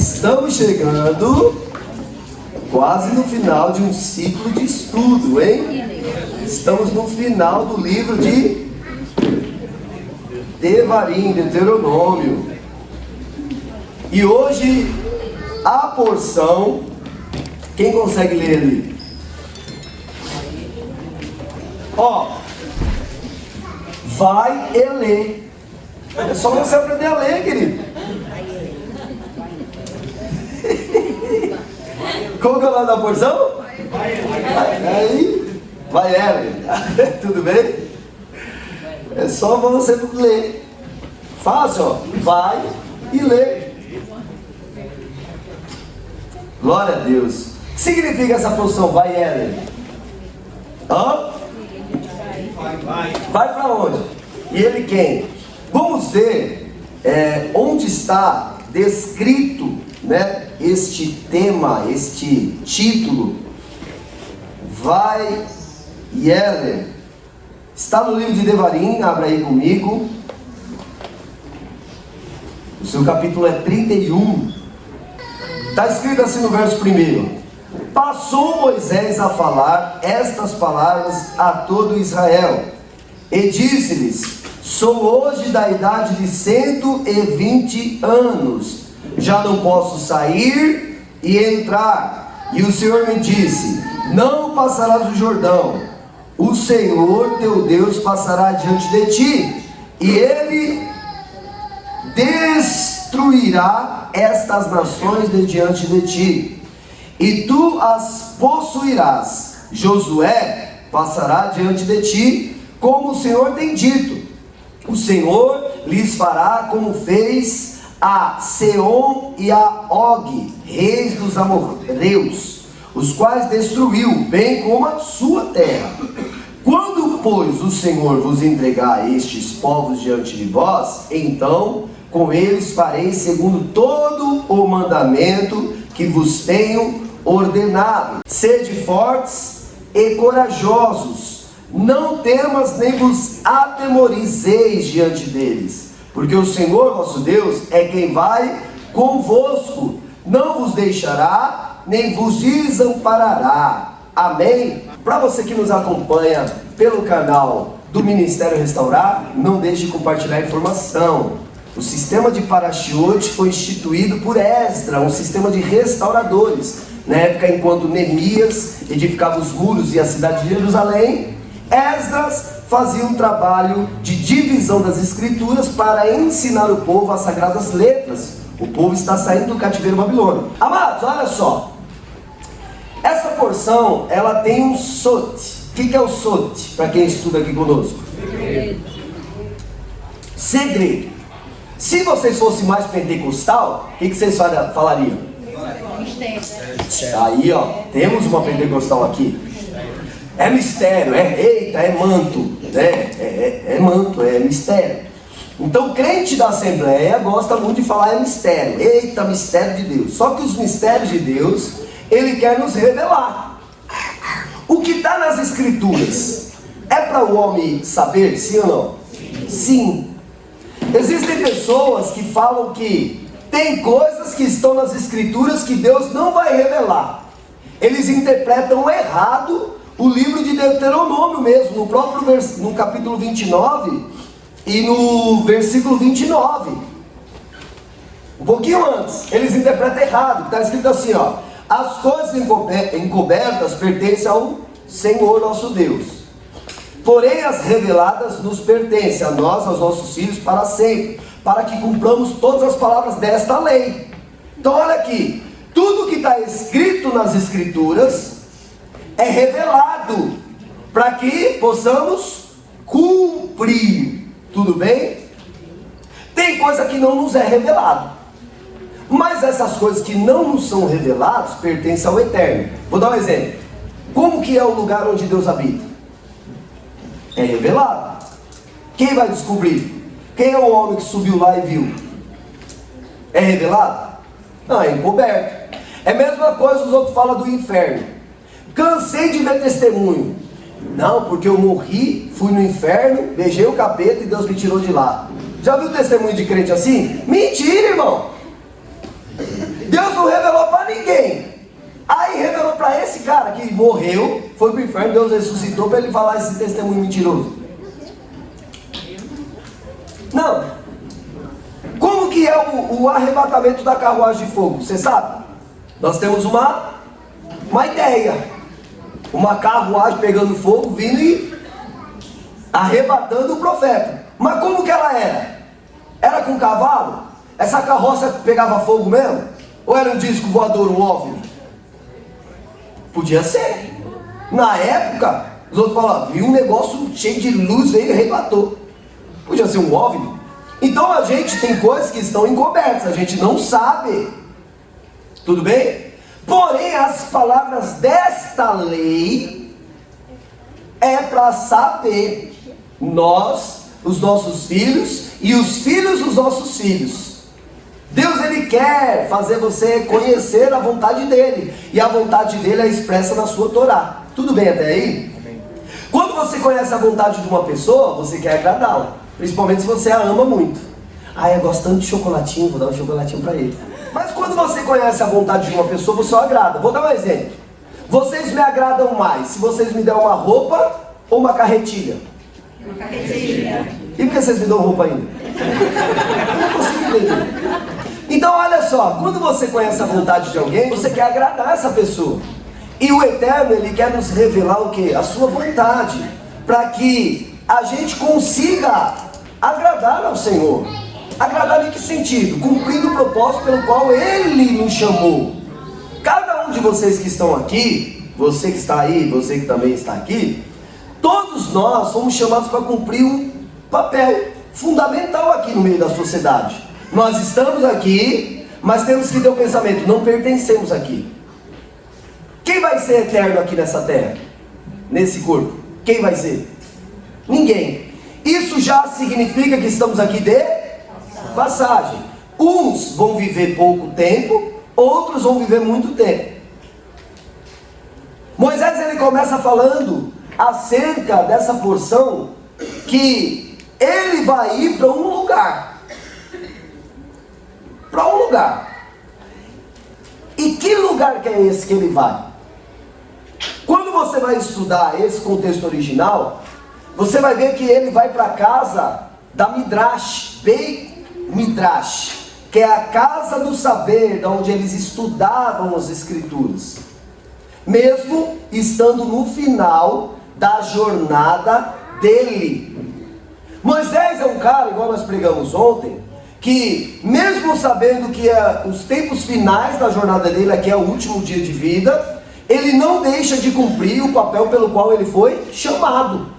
Estamos chegando quase no final de um ciclo de estudo, hein? Estamos no final do livro de Devarim, Deuteronômio. E hoje a porção, quem consegue ler ali? Ó, vai e lê. É só você aprender a ler, querido. Como que é o nome da porção? Vai Ellen. Tudo bem? É só você ler. Fácil, ó. Vai e lê. Glória a Deus. O que significa essa porção? Vai Ellen. Hã? Vai para onde? E ele quem? Vamos ver onde está descrito, né, este tema, este título. Vai Yeler. Está no livro de Devarim, abra aí comigo. O seu capítulo é 31. Está escrito assim no verso 1: Passou Moisés a falar estas palavras a todo Israel, e disse-lhes: Sou hoje da idade de 120 anos, já não posso sair e entrar. E o Senhor me disse: Não passarás o Jordão, o Senhor teu Deus passará diante de ti, e ele destruirá estas nações de diante de ti, e tu as possuirás. Josué passará diante de ti, como o Senhor tem dito. O Senhor lhes fará como fez a Seom e a Og, reis dos amorreus, os quais destruiu, bem como a sua terra. Quando, pois, o Senhor vos entregar estes povos diante de vós, então com eles farei segundo todo o mandamento que vos tenho ordenado. Sede fortes e corajosos, não temas nem vos atemorizeis diante deles, porque o Senhor vosso Deus é quem vai convosco, não vos deixará, nem vos desamparará. Amém? Para você que nos acompanha pelo canal do Ministério Restaurar, não deixe de compartilhar a informação. O sistema de Parashiot foi instituído por Esdra, um sistema de restauradores. Na época, enquanto Neemias edificava os muros e a cidade de Jerusalém, Esdras fazia um trabalho de divisão das escrituras para ensinar o povo as sagradas letras. O povo está saindo do cativeiro babilônico. Amados, olha só. Essa porção, ela tem um sot. O que é o sot? Para quem estuda aqui conosco. Segredo. Se vocês fossem mais pentecostal, o que vocês falariam? Aí, ó, temos uma pentecostal aqui. É mistério, é manto, né? É manto, é mistério. Então, o crente da Assembleia gosta muito de falar mistério. Eita, mistério de Deus. Só que os mistérios de Deus, Ele quer nos revelar. O que está nas Escrituras é para o homem saber, sim ou não? Sim. Existem pessoas que falam que tem coisas que estão nas Escrituras que Deus não vai revelar. Eles interpretam errado o livro de Deuteronômio mesmo, no próprio no capítulo 29 e no versículo 29. Um pouquinho antes, eles interpretam errado. Está escrito assim, ó: as coisas encobertas pertencem ao Senhor nosso Deus, porém as reveladas nos pertencem a nós, aos nossos filhos, para sempre, para que cumpramos todas as palavras desta lei. Então olha aqui, tudo que está escrito nas Escrituras é revelado para que possamos cumprir. Tudo bem? Tem coisa que não nos é revelado, mas essas coisas que não nos são reveladas pertencem ao Eterno. Vou dar um exemplo. Como que é o lugar onde Deus habita? É revelado. Quem vai descobrir? Quem é o homem que subiu lá e viu? É revelado? Não, é encoberto. É a mesma coisa os outros falam do inferno. Cansei de ver testemunho. Não, porque eu morri, fui no inferno, beijei o capeta e Deus me tirou de lá. Já viu testemunho de crente assim? Mentira, irmão. Deus não revelou para ninguém. Aí revelou para esse cara que morreu, foi para o inferno, Deus ressuscitou para ele falar esse testemunho mentiroso. Não. Como que é o arrebatamento da carruagem de fogo? Você sabe? Nós temos uma ideia. Uma carruagem pegando fogo, vindo e arrebatando o profeta. Mas como que ela era? Era com cavalo? Essa carroça pegava fogo mesmo? Ou era um disco voador, um OVNI? Podia ser. Na época, os outros falavam, viu um negócio cheio de luz, veio e arrebatou. Podia ser um OVNI. Então a gente tem coisas que estão encobertas, a gente não sabe. Tudo bem? Porém, as palavras desta lei é para saber. Nós, os nossos filhos e os filhos dos nossos filhos. Deus, Ele quer fazer você conhecer a vontade dEle. E a vontade dEle é expressa na sua Torá. Tudo bem até aí? Amém. Quando você conhece a vontade de uma pessoa, você quer agradá-la. Principalmente se você a ama muito. Ah, eu gosto tanto de chocolatinho, vou dar um chocolatinho para ele. Mas quando você conhece a vontade de uma pessoa, você o agrada. Vou dar um exemplo. Vocês me agradam mais se vocês me der uma roupa ou uma carretilha? Uma carretilha. E por que vocês me dão roupa ainda? Eu não consigo entender. Então olha só, quando você conhece a vontade de alguém, você quer agradar essa pessoa. E o Eterno, Ele quer nos revelar o quê? A sua vontade. Para que a gente consiga agradar ao Senhor. Agradar em que sentido? Cumprindo o propósito pelo qual Ele nos chamou. Cada um de vocês que estão aqui, você que está aí, você que também está aqui, todos nós fomos chamados para cumprir um papel fundamental aqui no meio da sociedade. Nós estamos aqui, mas temos que ter o pensamento, não pertencemos aqui. Quem vai ser eterno aqui nessa terra? Nesse corpo? Quem vai ser? Ninguém. Isso já significa que estamos aqui de passagem. Uns vão viver pouco tempo, outros vão viver muito tempo. Moisés, ele começa falando acerca dessa porção que ele vai ir para um lugar. Para um lugar. E que lugar que é esse que ele vai? Quando você vai estudar esse contexto original, você vai ver que ele vai para a casa da Midrash, Beit Midrash, que é a casa do saber, de onde eles estudavam as escrituras, mesmo estando no final da jornada dele. Moisés é um cara, igual nós pregamos ontem, que mesmo sabendo que os tempos finais da jornada dele, aqui é o último dia de vida, ele não deixa de cumprir o papel pelo qual ele foi chamado.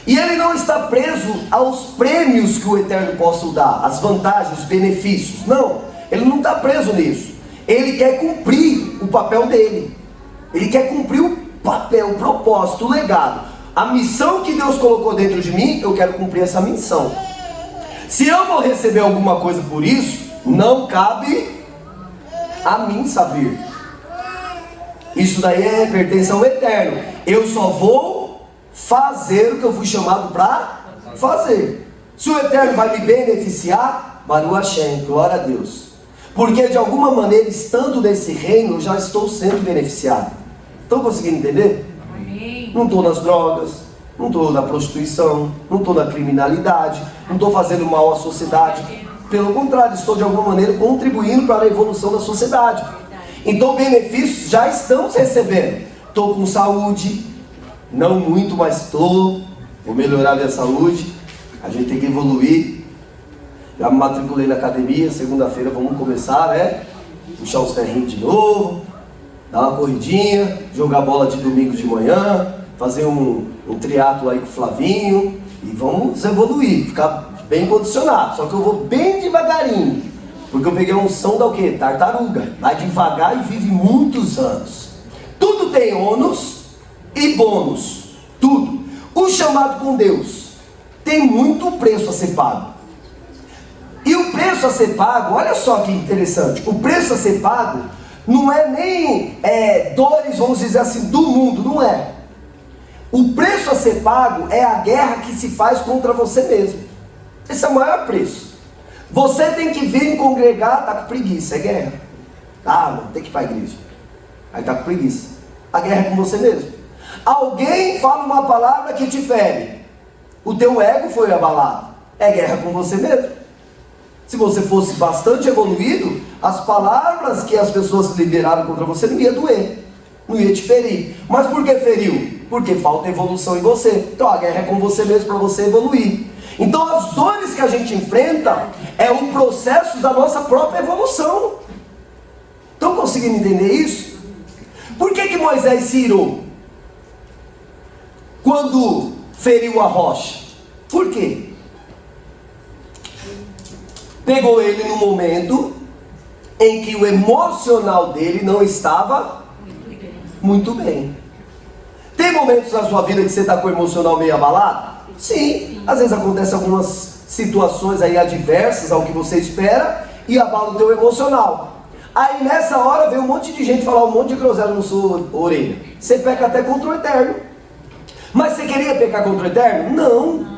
E ele não está preso aos prêmios que o Eterno possa dar, as vantagens, os benefícios. Não, ele não está preso nisso. Ele quer cumprir o papel dele. Ele quer cumprir o papel, o propósito, o legado. A missão que Deus colocou dentro de mim, eu quero cumprir essa missão. Se eu vou receber alguma coisa por isso, não cabe a mim saber. Isso daí pertence ao Eterno. Eu só vou fazer o que eu fui chamado para fazer. Se o Eterno vai me beneficiar, Baruch Hashem, glória a Deus. Porque de alguma maneira, estando nesse reino, eu já estou sendo beneficiado. Estão conseguindo entender? Amém. Não estou nas drogas, não estou na prostituição, não estou na criminalidade, não estou fazendo mal à sociedade. Pelo contrário, estou de alguma maneira contribuindo para a evolução da sociedade. Então benefícios já estamos recebendo. Estou com saúde, não muito, mas estou. Vou melhorar minha saúde. A gente tem que evoluir. Já me matriculei na academia, segunda-feira vamos começar, né? Puxar os ferrinhos de novo, dar uma corridinha, jogar bola de domingo de manhã, fazer um triatlo aí com o Flavinho e vamos evoluir, ficar bem condicionado. Só que eu vou bem devagarinho, porque eu peguei a unção da o quê? Tartaruga. Vai devagar e vive muitos anos. Tudo tem ônus e bônus. Tudo. O chamado com Deus tem muito preço a ser pago. E o preço a ser pago, olha só que interessante, o preço a ser pago não é nem dores, vamos dizer assim, do mundo, não é. O preço a ser pago é a guerra que se faz contra você mesmo. Esse é o maior preço. Você tem que vir congregar, tá com preguiça, é guerra. Ah, não, tem que ir para a igreja. Aí tá com preguiça. A guerra é com você mesmo. Alguém fala uma palavra que te fere. O teu ego foi abalado. É guerra com você mesmo. Se você fosse bastante evoluído, as palavras que as pessoas liberaram contra você não ia doer, não ia te ferir. Mas por que feriu? Porque falta evolução em você. Então a guerra é com você mesmo para você evoluir. Então as dores que a gente enfrenta é um processo da nossa própria evolução. Estão conseguindo entender isso? Por que Moisés se irou quando feriu a rocha? Por quê? Pegou ele no momento em que o emocional dele não estava muito bem. Tem momentos na sua vida que você está com o emocional meio abalado? Sim, às vezes acontecem algumas situações aí adversas ao que você espera e abala o teu emocional. Aí nessa hora vem um monte de gente falar um monte de groselha na sua orelha. Você peca até contra o Eterno. Mas você queria pecar contra o Eterno? Não.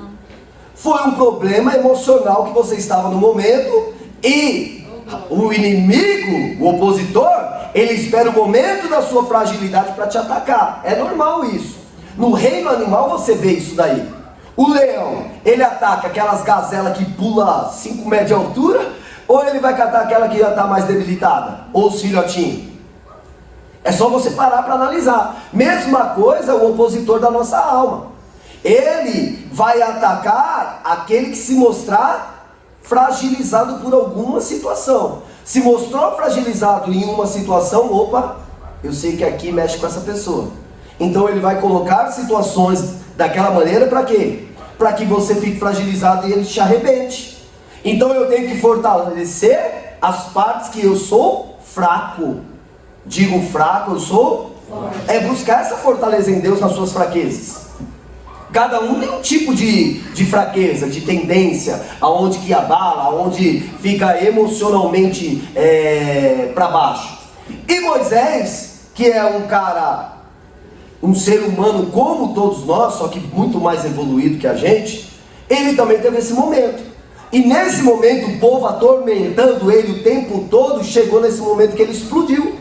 Foi um problema emocional que você estava no momento e o inimigo, o opositor, ele espera o momento da sua fragilidade para te atacar. É normal isso. No reino animal você vê isso daí. O leão, ele ataca aquelas gazelas que pula 5 metros de altura, ou ele vai catar aquela que já está mais debilitada, ou os filhotinhos. É só você parar para analisar. Mesma coisa o opositor da nossa alma. Ele vai atacar aquele que se mostrar fragilizado por alguma situação. Se mostrou fragilizado em uma situação, opa, eu sei que aqui mexe com essa pessoa. Então ele vai colocar situações daquela maneira para quê? Para que você fique fragilizado e ele te arrebente. Então eu tenho que fortalecer as partes que eu sou fraco. Digo fraco, eu sou forte. É buscar essa fortaleza em Deus nas suas fraquezas. Cada um tem um tipo de fraqueza, de tendência, aonde que abala, aonde fica emocionalmente para baixo. E Moisés, que é um cara, um ser humano como todos nós, só que muito mais evoluído que a gente, ele também teve esse momento. E nesse momento o povo atormentando ele o tempo todo, chegou nesse momento que ele explodiu.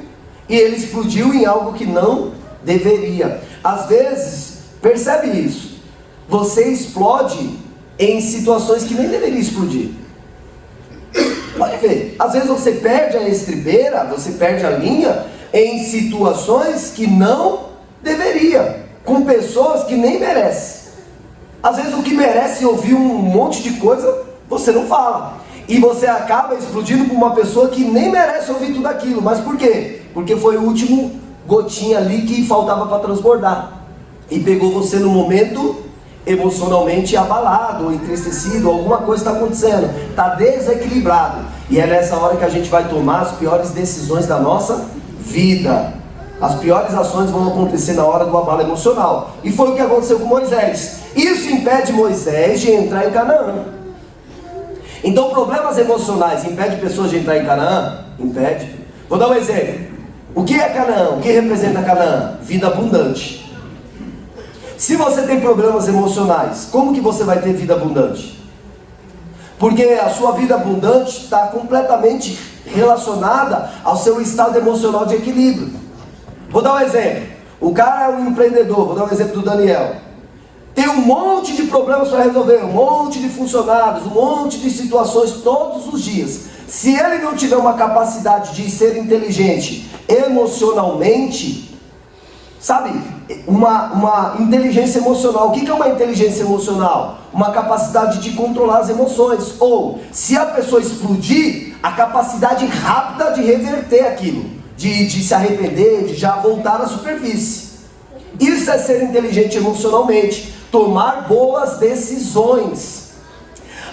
E ele explodiu em algo que não deveria. Às vezes, percebe isso. Você explode em situações que nem deveria explodir. Pode ver. Às vezes você perde a estribeira, você perde a linha em situações que não deveria, com pessoas que nem merecem. Às vezes o que merece ouvir um monte de coisa, você não fala. E você acaba explodindo por uma pessoa que nem merece ouvir tudo aquilo. Mas por quê? Porque foi o último gotinha ali que faltava para transbordar. E pegou você no momento emocionalmente abalado, ou entristecido, alguma coisa está acontecendo, está desequilibrado. E é nessa hora que a gente vai tomar as piores decisões da nossa vida. As piores ações vão acontecer na hora do abalo emocional. E foi o que aconteceu com Moisés. Isso impede Moisés de entrar em Canaã. Então problemas emocionais impedem pessoas de entrar em Canaã? Impede. Vou dar um exemplo. O que é Canaã? O que representa Canaã? Vida abundante. Se você tem problemas emocionais, como que você vai ter vida abundante? Porque a sua vida abundante está completamente relacionada ao seu estado emocional de equilíbrio. Vou dar um exemplo. O cara é um empreendedor, vou dar um exemplo do Daniel. Tem um monte de problemas para resolver, um monte de funcionários, um monte de situações todos os dias. Se ele não tiver uma capacidade de ser inteligente emocionalmente, sabe, uma inteligência emocional. O que é uma inteligência emocional? Uma capacidade de controlar as emoções. Ou, se a pessoa explodir, a capacidade rápida de reverter aquilo, de se arrepender, de já voltar à superfície. Isso é ser inteligente emocionalmente. Tomar boas decisões.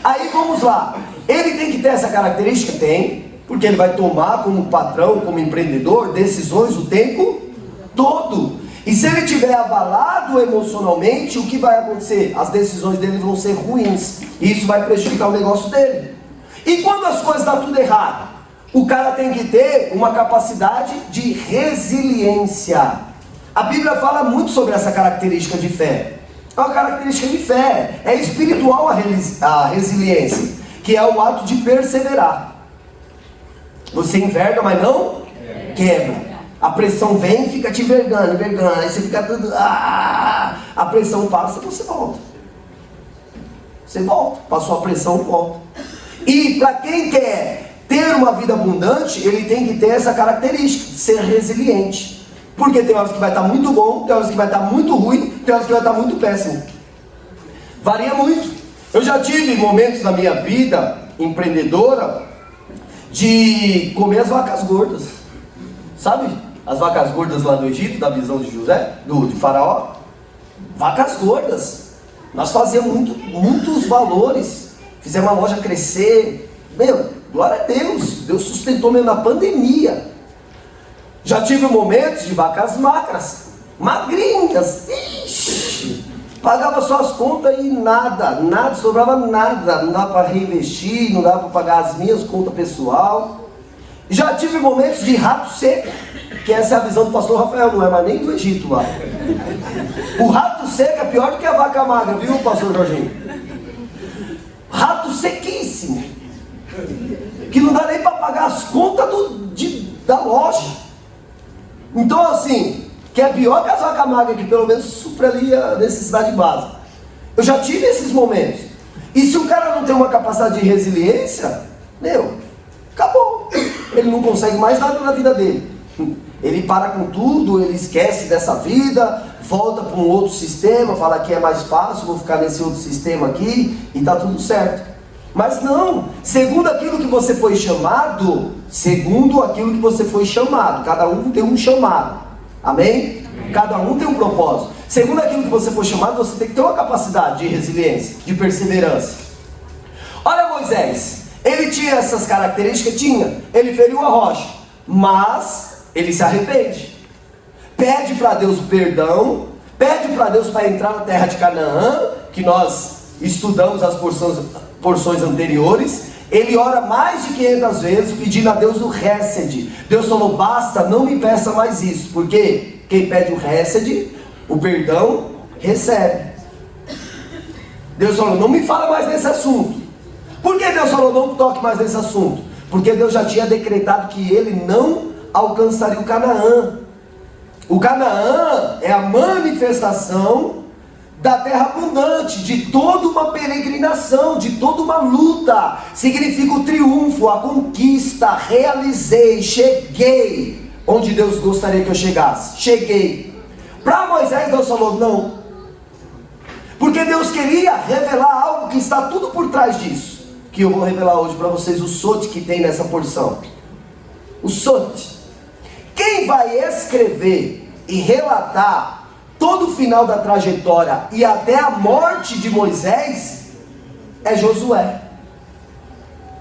Aí vamos lá. Ele tem que ter essa característica? Tem. Porque ele vai tomar como patrão, como empreendedor, decisões o tempo todo. E se ele estiver abalado emocionalmente, o que vai acontecer? As decisões dele vão ser ruins. E isso vai prejudicar o negócio dele. E quando as coisas estão tudo errado? O cara tem que ter uma capacidade de resiliência. A Bíblia fala muito sobre essa característica de fé. É uma característica de fé. É espiritual a resiliência. que é o ato de perseverar. Você enverga, mas não quebra. A pressão vem e fica te envergando, aí você fica tudo... a pressão passa e você volta. Você volta, passou a pressão, volta. E para quem quer ter uma vida abundante, ele tem que ter essa característica de ser resiliente. Porque tem horas que vai estar muito bom, tem horas que vai estar muito ruim, tem horas que vai estar muito péssimo. Varia muito. Eu já tive momentos na minha vida empreendedora de comer as vacas gordas. Sabe? As vacas gordas lá do Egito, da visão de José, de Faraó. Vacas gordas. Nós fazíamos muitos valores. Fizemos a loja crescer. Meu, glória a Deus. Deus sustentou mesmo na pandemia. Já tive momentos de vacas magras. Magrinhas. Ixi, pagava só as contas e nada, sobrava nada. Não dava para reinvestir, não dava para pagar as minhas contas pessoal. Já tive momentos de rato seco, que essa é a visão do pastor Rafael, não é mais nem do Egito lá. O rato seco é pior do que a vaca magra, viu, pastor Jorginho? Rato sequíssimo, que não dá nem para pagar as contas da loja. Então assim, que é pior que as vacas magras, que pelo menos supre ali a necessidade básica. Eu já tive esses momentos. E se o cara não tem uma capacidade de resiliência, acabou. Ele não consegue mais nada na vida dele. Ele para com tudo, ele esquece dessa vida, volta para um outro sistema, fala que é mais fácil, vou ficar nesse outro sistema aqui e está tudo certo. Mas não, segundo aquilo que você foi chamado, cada um tem um chamado, amém? Cada um tem um propósito. Segundo aquilo que você foi chamado, você tem que ter uma capacidade de resiliência, de perseverança. Olha Moisés, ele tinha essas características? Tinha. Ele feriu a rocha, mas ele se arrepende. Pede para Deus o perdão, pede para Deus para entrar na terra de Canaã, que nós estudamos as porções anteriores. Ele ora mais de 500 vezes pedindo a Deus o Hesed. Deus falou, basta, não me peça mais isso, porque quem pede o Hesed, o perdão, recebe. Deus falou, não me fala mais nesse assunto. Por que Deus falou, não toque mais nesse assunto? Porque Deus já tinha decretado que ele não alcançaria o Canaã. O Canaã é a manifestação da terra abundante, de toda uma peregrinação, de toda uma luta. Significa o triunfo, a conquista. Realizei, cheguei onde Deus gostaria que eu chegasse. Cheguei. Para Moisés Deus falou não, porque Deus queria revelar algo que está tudo por trás disso, que eu vou revelar hoje para vocês, o sote que tem nessa porção. O sote. Quem vai escrever e relatar todo o final da trajetória e até a morte de Moisés é Josué.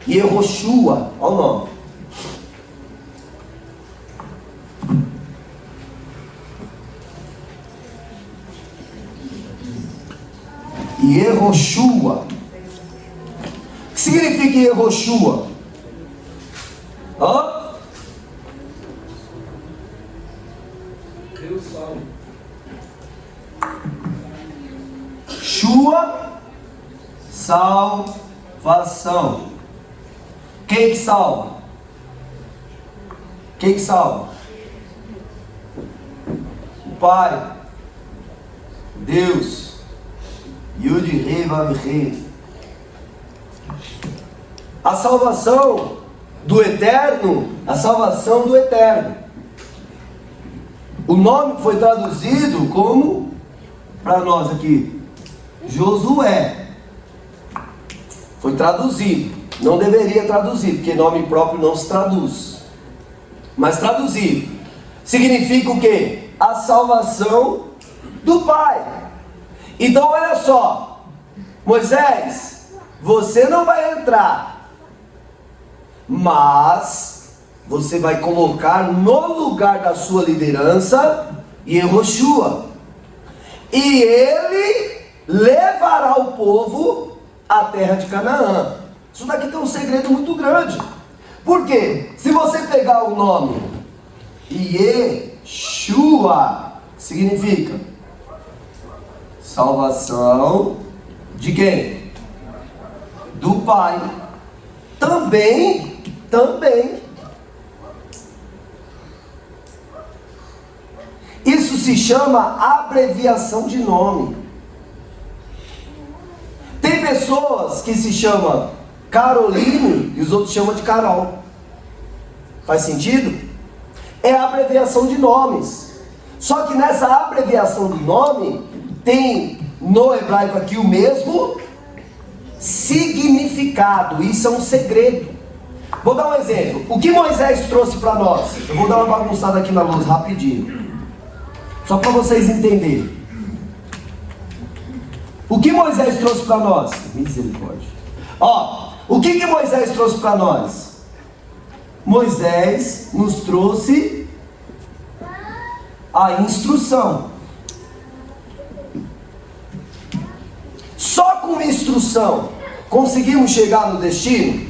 Yehoshua, olha o nome. Yehoshua. O que significa Yehoshua? Deus salva. Shua, salvação. Quem que salva? Quem que salva? O Pai, Deus, Yud Rei Vav Rei. A salvação do eterno, a salvação do eterno. O nome foi traduzido como, para nós aqui, Josué. Foi traduzido. Não deveria traduzir, porque nome próprio não se traduz. Mas traduzido significa o quê? A salvação do Pai. Então olha só, Moisés, você não vai entrar, mas você vai colocar no lugar da sua liderança Yehoshua, e ele levará o povo à terra de Canaã. Isso daqui tem um segredo muito grande. Por quê? Se você pegar o nome Yeshua, significa salvação de quem? Do Pai. Também. Isso se chama abreviação de nome. Tem pessoas que se chamam Caroline e os outros chamam de Carol. Faz sentido? É a abreviação de nomes. Só que nessa abreviação de nome tem no hebraico aqui o mesmo significado. Isso é um segredo. Vou dar um exemplo. O que Moisés trouxe para nós? Eu vou dar uma bagunçada aqui na luz rapidinho, só para vocês entenderem. O que Moisés trouxe para nós? Misericórdia. Ó, o que Moisés trouxe para nós? Moisés nos trouxe a instrução. Só com instrução conseguimos chegar no destino?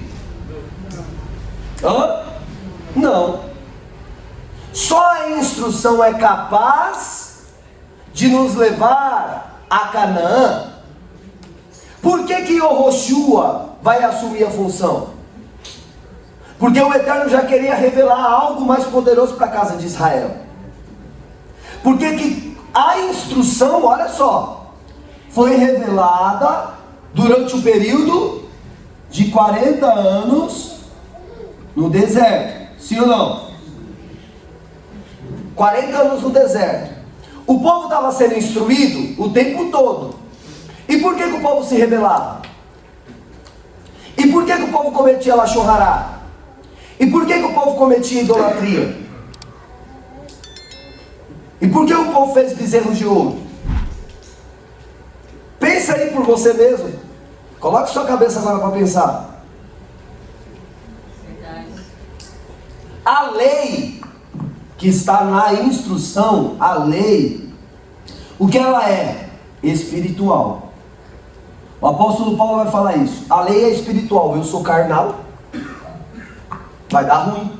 Não. Só a instrução é capaz de nos levar a Canaã. Por que Yehoshua vai assumir a função? Porque o Eterno já queria revelar algo mais poderoso para a casa de Israel. Porque que a instrução, olha só, foi revelada durante o período de 40 anos no deserto. Sim ou não? 40 anos no deserto. O povo estava sendo instruído o tempo todo. E por que o povo se rebelava? E por que o povo cometia lachorrará? E por que o povo cometia idolatria? E por que o povo fez bezerros de ouro? Pensa aí por você mesmo. Coloque sua cabeça agora para pensar. A lei que está na instrução, a lei, o que ela é? Espiritual. O apóstolo Paulo vai falar isso. A lei é espiritual. Eu sou carnal, vai dar ruim.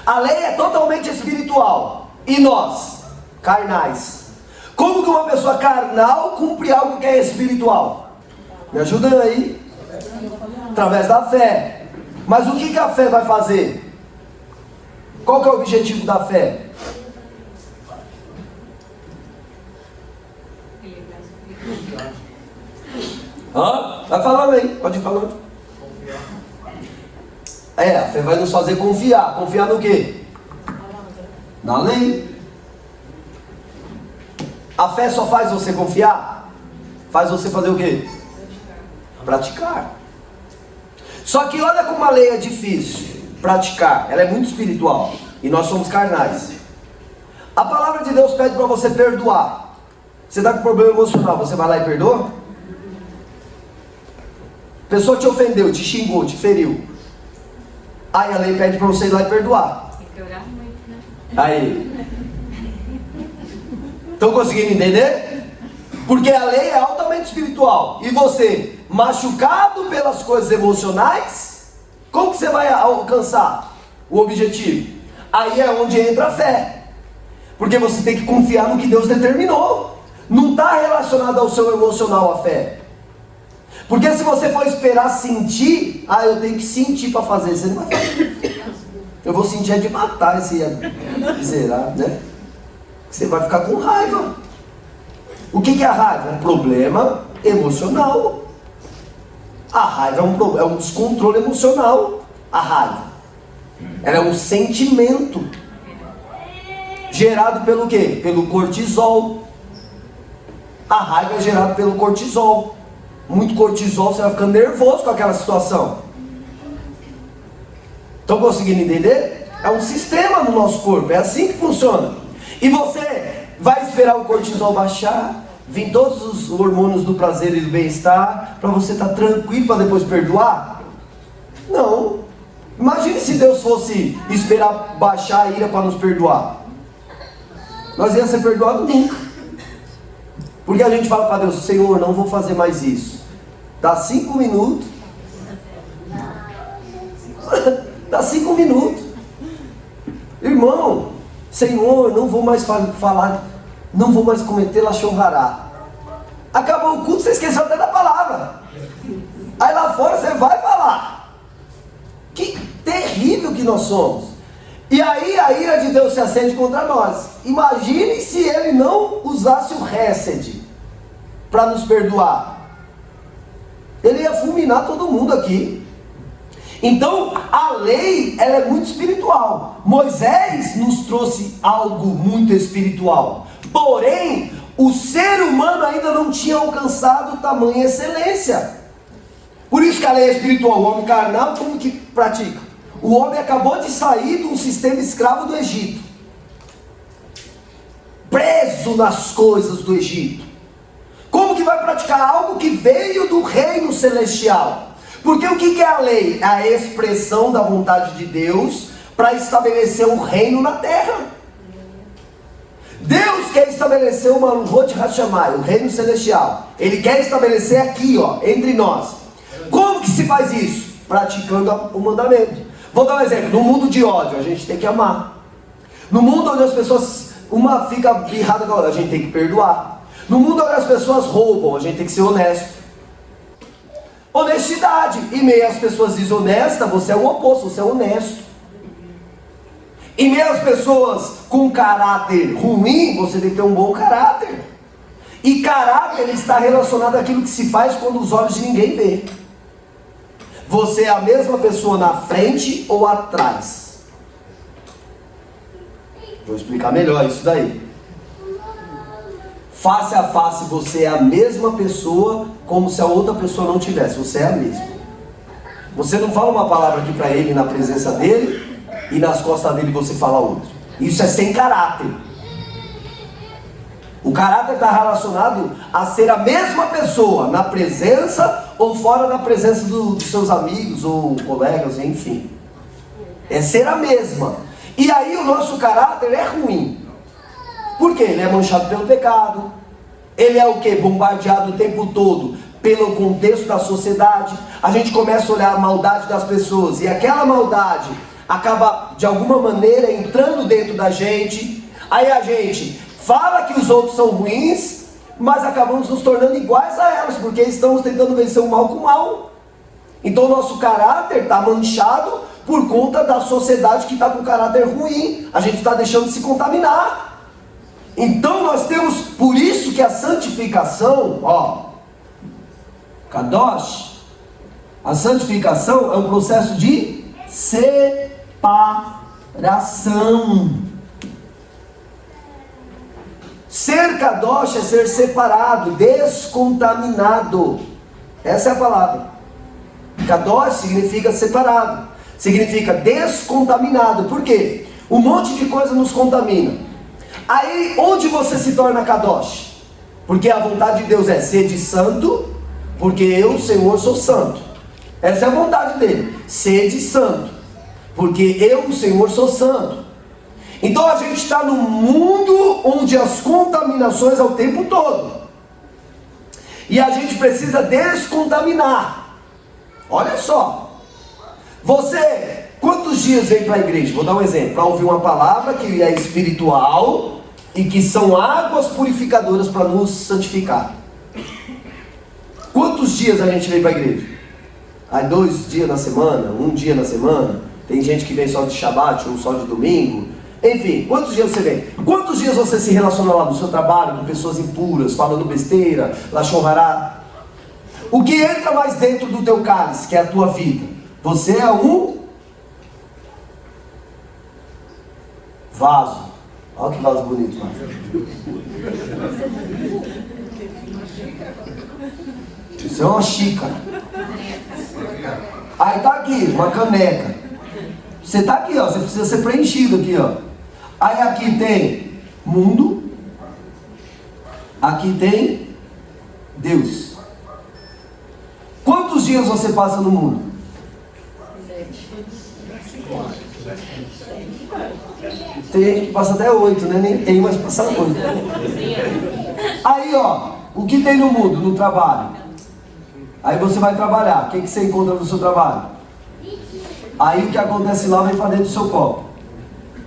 A lei é totalmente espiritual. E nós, carnais. Como que uma pessoa carnal cumpre algo que é espiritual? Me ajudem aí. Através da fé. Mas o que a fé vai fazer? Qual que é o objetivo da fé? Vai falando aí, pode ir falando. A fé vai nos fazer confiar. Confiar no quê? Na lei. A fé só faz você confiar? Faz você fazer o quê? Praticar. Só que olha como a lei é difícil praticar. Ela é muito espiritual. E nós somos carnais. A palavra de Deus pede para você perdoar. Você está com problema emocional, você vai lá e perdoa? A pessoa te ofendeu, te xingou, te feriu. Aí a lei pede para você ir lá e perdoar. Tem que orar muito, né? Aí. Estão conseguindo entender? Porque a lei é altamente espiritual. E você, machucado pelas coisas emocionais, como que você vai alcançar o objetivo? Aí é onde entra a fé. Porque você tem que confiar no que Deus determinou. Não está relacionado ao seu emocional a fé. Porque se você for esperar sentir, eu tenho que sentir para fazer, você não vai fazer. Eu vou sentir é de matar esse miserável, né? Você vai ficar com raiva. O que é a raiva? É um problema emocional. A raiva é um descontrole emocional. A raiva, ela é um sentimento gerado pelo quê? Pelo cortisol. A raiva é gerada pelo cortisol. Muito cortisol, você vai ficando nervoso com aquela situação. Estão conseguindo entender? É um sistema no nosso corpo, é assim que funciona. E você vai esperar o cortisol baixar, vir todos os hormônios do prazer e do bem-estar, para você estar tranquilo para depois perdoar? Não. Imagine se Deus fosse esperar baixar a ira para nos perdoar. Nós íamos ser perdoados nunca. Porque a gente fala para Deus: Senhor, não vou fazer mais isso. Dá 5 minutos. Dá 5 minutos. Irmão, Senhor, não vou mais falar, não vou mais cometer lachorrará. Acabou o culto, você esqueceu até da palavra. Aí lá fora você vai falar. terrível que nós somos. E aí a ira de Deus se acende contra nós. Imagine se ele não usasse o Hesed para nos perdoar. Ele ia fulminar todo mundo aqui. Então a lei, ela é muito espiritual. Moisés nos trouxe algo muito espiritual. Porém, o ser humano ainda não tinha alcançado tamanha excelência. Por isso que a lei é espiritual. O homem carnal, como que pratica? O homem acabou de sair de um sistema escravo do Egito, preso nas coisas do Egito. Como que vai praticar algo que veio do reino celestial? Porque o que é a lei? É a expressão da vontade de Deus para estabelecer um reino na terra. Deus quer estabelecer uma Malchut Hashamai, o reino celestial. Ele quer estabelecer aqui, ó, entre nós. Como que se faz isso? Praticando o mandamento. Vou dar um exemplo. No mundo de ódio, a gente tem que amar. No mundo onde as pessoas, uma fica birrada com a outra, a gente tem que perdoar. No mundo onde as pessoas roubam, a gente tem que ser honesto. Honestidade. Em meio às pessoas desonestas, você é o oposto, você é honesto. Em meio às pessoas com caráter ruim, você tem que ter um bom caráter. E caráter está relacionado àquilo que se faz quando os olhos de ninguém vê. Você é a mesma pessoa na frente ou atrás? Vou explicar melhor isso daí. Face a face você é a mesma pessoa, como se a outra pessoa não tivesse. Você é a mesma. Você não fala uma palavra aqui para ele na presença dele, e nas costas dele você fala outra. Isso é sem caráter. O caráter está relacionado a ser a mesma pessoa na presença ou fora da presença dos seus amigos ou colegas, enfim. É ser a mesma. E aí o nosso caráter é ruim. Por quê? Ele é manchado pelo pecado. Ele é o quê? Bombardeado o tempo todo pelo contexto da sociedade. A gente começa a olhar a maldade das pessoas e aquela maldade acaba de alguma maneira entrando dentro da gente. Aí a gente fala que os outros são ruins, mas acabamos nos tornando iguais a elas, porque estamos tentando vencer o mal com o mal. Então o nosso caráter está manchado por conta da sociedade que está com caráter ruim. A gente está deixando de se contaminar. Então nós temos, por isso que a santificação, ó, Kadosh, a santificação é um processo de separação. Ser Kadosh é ser separado, descontaminado. Essa é a palavra. Kadosh significa separado, significa descontaminado. Por quê? Um monte de coisa nos contamina. Aí, onde você se torna Kadosh? Porque a vontade de Deus é ser de santo, porque eu, Senhor, sou santo. Essa é a vontade dele, ser de santo, porque eu, o Senhor, sou santo. Então a gente está num mundo onde as contaminações é o tempo todo. E a gente precisa descontaminar. Olha só. Você, quantos dias vem para a igreja? Vou dar um exemplo. Para ouvir uma palavra que é espiritual e que são águas purificadoras para nos santificar. Quantos dias a gente vem para a igreja? Aí 2 dias na semana, 1 dia na semana. Tem gente que vem só de Shabbat ou só de domingo. Enfim, quantos dias você vem? Quantos dias você se relaciona lá no seu trabalho com pessoas impuras, falando besteira, lashon hará? O que entra mais dentro do teu cálice, que é a tua vida? Você é um vaso. Olha que vaso bonito, mano. Isso é uma xícara. Aí tá aqui, uma caneca. Você tá aqui, ó. Você precisa ser preenchido aqui, ó. Aí aqui tem mundo. Aqui tem Deus. Quantos dias você passa no mundo? Tem gente que passa até 8, né? Nem tem, mas passa 8. Aí, ó, o que tem no mundo, no trabalho? Aí você vai trabalhar. O que você encontra no seu trabalho? Aí o que acontece lá vem para dentro do seu copo.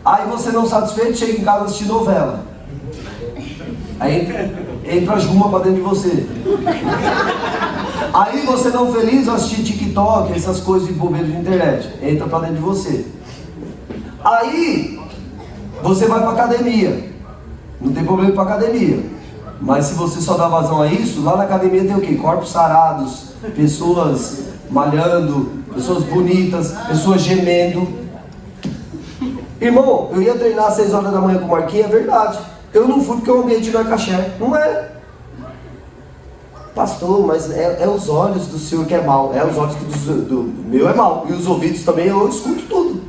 Aí você não satisfeito, chega em casa assistir novela. Aí entra as rumas para dentro de você. Aí você não feliz, assistir TikTok, essas coisas de bobeira de internet. Entra pra dentro de você. Aí você vai pra academia. Não tem problema ir pra academia. Mas se você só dá vazão a isso, lá na academia tem o quê? Corpos sarados, pessoas malhando, pessoas bonitas, pessoas gemendo. Irmão, eu ia treinar às 6 horas da manhã com o Marquinhos, é verdade. Eu não fui porque o ambiente não é caché. Não é. Pastor, mas é os olhos do senhor que é mal. É os olhos do meu é mal. E os ouvidos também, eu escuto tudo.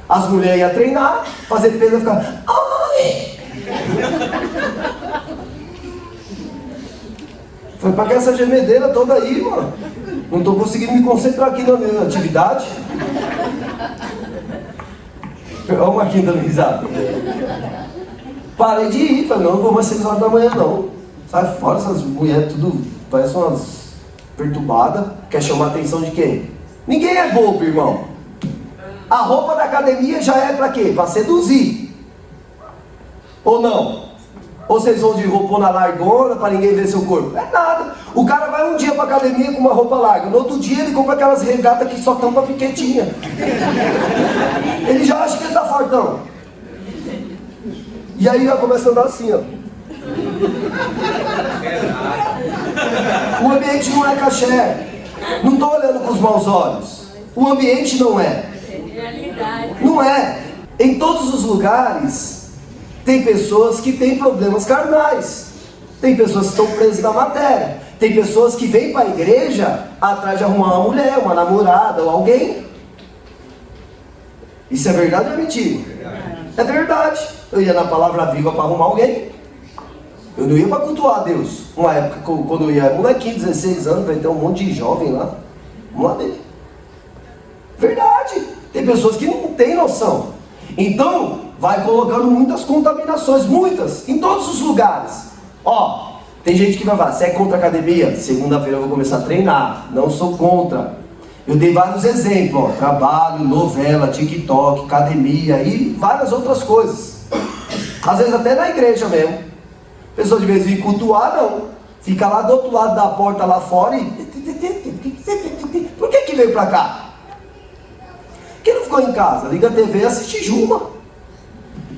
As mulheres iam treinar, fazer peso e ficar... Ai! Foi pra que essa gemedeira toda aí, mano? Não tô conseguindo me concentrar aqui na minha atividade. Olha o Marquinhos dando risada. Parei de ir, falei, não vou mais 6 horas da manhã não. Sai fora, essas mulheres tudo, parece umas perturbadas. Quer chamar a atenção de quem? Ninguém é bobo, irmão. A roupa da academia já é pra quê? Pra seduzir. Ou não? Ou vocês vão de roupona largona para ninguém ver seu corpo? É nada. O cara vai um dia para academia com uma roupa larga. No outro dia ele compra aquelas regatas que só tampa a piquetinha. Ele já acha que ele tá fortão. E aí já começa a andar assim, ó. O ambiente não é caché. Não estou olhando com os maus olhos. O ambiente não é. Não é. Em todos os lugares... Tem pessoas que têm problemas carnais. Tem pessoas que estão presas na matéria. Tem pessoas que vêm para a igreja atrás de arrumar uma mulher, uma namorada ou alguém. Isso é verdade ou é mentira? É verdade. Eu ia na Palavra Viva para arrumar alguém. Eu não ia para cultuar a Deus. Uma época, quando eu ia, molequinho, 16 anos, vai ter um monte de jovem lá. Vamos lá ver. Verdade. Tem pessoas que não têm noção. Então... vai colocando muitas contaminações, muitas, em todos os lugares. Ó, tem gente que vai falar, você é contra a academia? Segunda-feira eu vou começar a treinar, não sou contra. Eu dei vários exemplos, ó, trabalho, novela, TikTok, academia e várias outras coisas. Às vezes até na igreja mesmo. Pessoa de vez em cultuar, não. Fica lá do outro lado da porta, lá fora e... Por que veio pra cá? Por que não ficou em casa? Liga a TV e assiste Juma.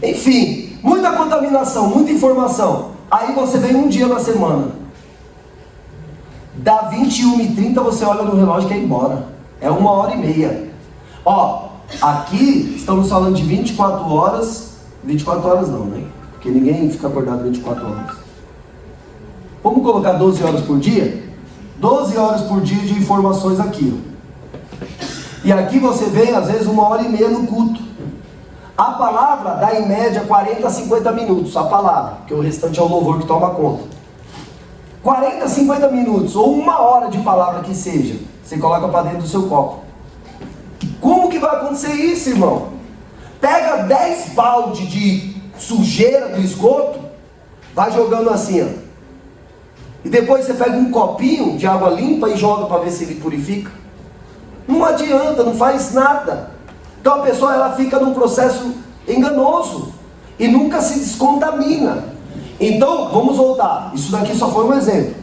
Enfim, muita contaminação, muita informação. Aí você vem um dia na semana. Dá 21h30, você olha no relógio e quer ir embora. É 1h30. Ó, aqui estamos falando de 24 horas. 24 horas não, né? Porque ninguém fica acordado 24 horas. Vamos colocar 12 horas por dia? 12 horas por dia de informações aqui. E aqui você vem, às vezes, 1h30 no culto. A palavra dá em média 40 a 50 minutos, a palavra, porque o restante é o louvor que toma conta. 40 a 50 minutos, ou 1 hora de palavra que seja, você coloca para dentro do seu copo. Como que vai acontecer isso, irmão? Pega 10 balde de sujeira do esgoto, vai jogando assim, ó. E depois você pega um copinho de água limpa e joga para ver se ele purifica. Não adianta, não faz nada. Então a pessoa ela fica num processo enganoso e nunca se descontamina. Então, vamos voltar. Isso daqui só foi um exemplo.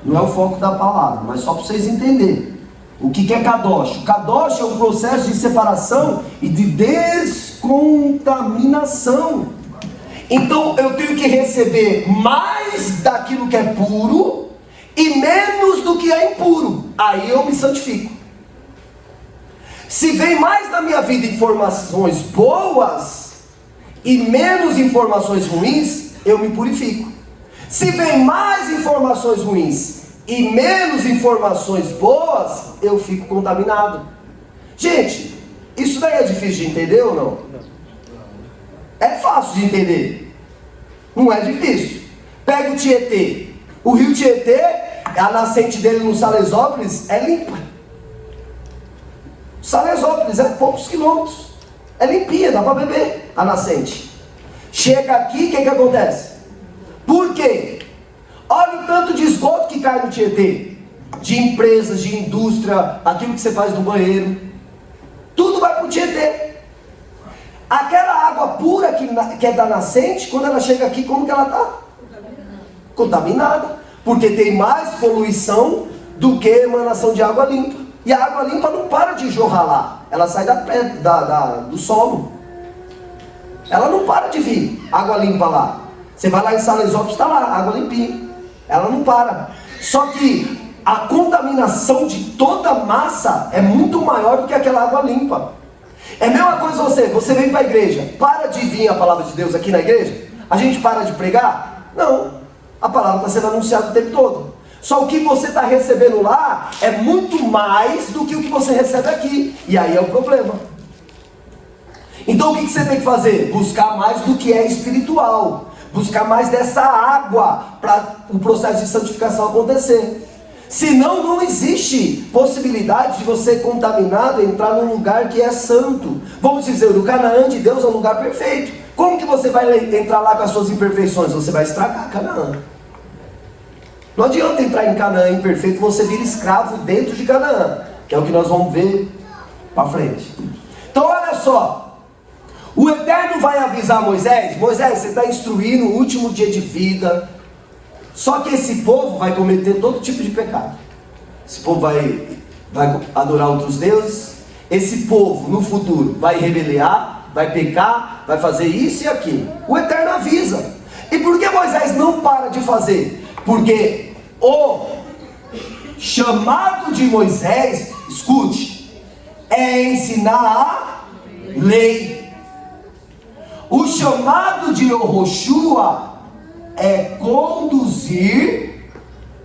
Não é o foco da palavra, mas só para vocês entenderem. O que é Kadosh? O Kadosh é um processo de separação e de descontaminação. Então eu tenho que receber mais daquilo que é puro e menos do que é impuro. Aí eu me santifico. Se vem mais na minha vida informações boas e menos informações ruins, eu me purifico. Se vem mais informações ruins e menos informações boas, eu fico contaminado. Gente, isso daí é difícil de entender ou não? É fácil de entender. Não é difícil. Pega o Tietê. O rio Tietê, a nascente dele no Salesópolis é limpa. Salesópolis é poucos quilômetros. É limpinha, dá para beber a nascente. Chega aqui, o que acontece? Por quê? Olha o tanto de esgoto que cai no Tietê. De empresas, de indústria, aquilo que você faz no banheiro. Tudo vai para o Tietê. Aquela água pura que é da nascente, quando ela chega aqui, como que ela está? Contaminada. Porque tem mais poluição do que emanação de água limpa. E a água limpa não para de jorrar lá, ela sai do solo. Ela não para de vir, água limpa lá. Você vai lá em Salesópolis, está lá, água limpinha. Ela não para. Só que a contaminação de toda a massa é muito maior do que aquela água limpa. É a mesma coisa você vem para a igreja, para de vir a palavra de Deus aqui na igreja, a gente para de pregar? Não, a palavra está sendo anunciada o tempo todo. Só o que você está recebendo lá é muito mais do que o que você recebe aqui, e aí é o problema. Então o que você tem que fazer? Buscar mais do que é espiritual, buscar mais dessa água para o processo de santificação acontecer. Senão não existe possibilidade de você contaminado entrar num lugar que é santo. Vamos dizer, o Canaã de Deus é um lugar perfeito. Como que você vai entrar lá com as suas imperfeições? Você vai estragar Canaã. Não adianta entrar em Canaã imperfeito, você vira escravo dentro de Canaã, que é o que nós vamos ver para frente. Então olha só, o Eterno vai avisar Moisés: Moisés, você está instruindo o último dia de vida. Só que esse povo vai cometer todo tipo de pecado. Esse povo vai adorar outros deuses. Esse povo no futuro vai rebeliar, vai pecar, vai fazer isso e aquilo. O Eterno avisa. E por que Moisés não para de fazer? Porque o chamado de Moisés, escute, é ensinar a lei. O chamado de Yehoshua é conduzir